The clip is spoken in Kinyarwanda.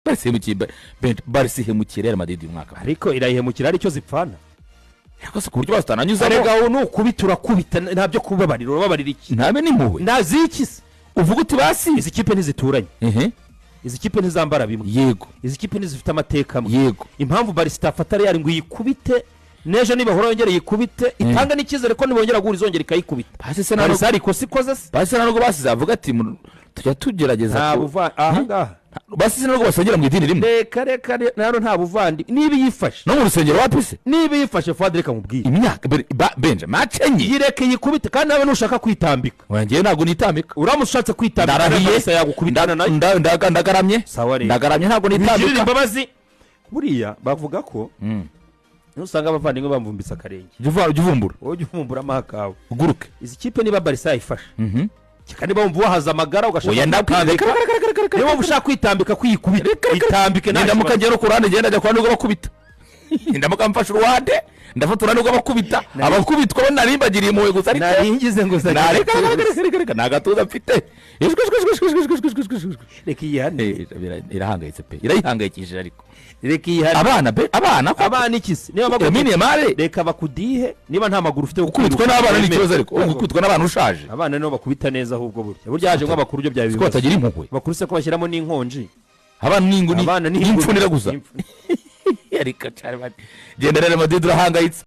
Barca ihemukira Real Madrid uyu mwaka ariko irayihemukira aricyo zipfana yakose ku buryo bastananyuza arega nukubitura kubita ntabyo kubabarira urababarira iki ntabe n'impuhwe nazikise uvuga uti basi izi kipe ntizituranye izi kipe ntizambara bimwe yego izi kipe ntizifite amateka amwe yego impamvu Barca itafata Real ngo yikubite neje niba hora yongera yikubite itanga n'ikizere ko nibongera gura izongera ikayikubita basi se nano Barca ariko sikoze se basi nano basize avuga ati tujya tugerageza nta buva aha basi se nano basongera mu idini rimwe reka nano nta buvandi niba yifashe no mu rusengero wapise niba yifashe Fadrika mubwire imyaka benje macenye yireke yikubite kandi nawe nushaka kwitambika wangiye ntago nitambika uramushatse kwitambika Barca yagukubitana nayo ndagaramye ndagaramye ntago nitambika imbabazi buriya bavuga ko nusanga abavandimwe bamvumbitse akarenge juvumbura wowe uvumbura amakawe uguruke izi kipe niba Barca yifashe kandi bumva wahaza amagara ugashaka kwitambika niba ushaka kwitambika kwikubita itambike nenda mukagero kurande genda ajya kwandi bakubita nenda mukamfasha uruhande ndafatura nubwo bakubita abakubitwa bo narimbagiriye muwe gusa ariko naringize ngo nareka nagatuza mfite reka yihane irahangayitse pe irayihangayikishije ariko reka yihane abana ikisi niba maguru reka bakudihe niba nta maguru ufite gukubitwa n'abana n'ikibazo ariko gukubitwa n'abantu ushaje abana nibo bakubita neza ahubwo burya haje nk'abakuru byo byabibazo ko batagira impuhwe bakuru se ko bashyiramo n'inkonji abana n'imfunira gusa ariko cyane genda Real Madrid urahangayitse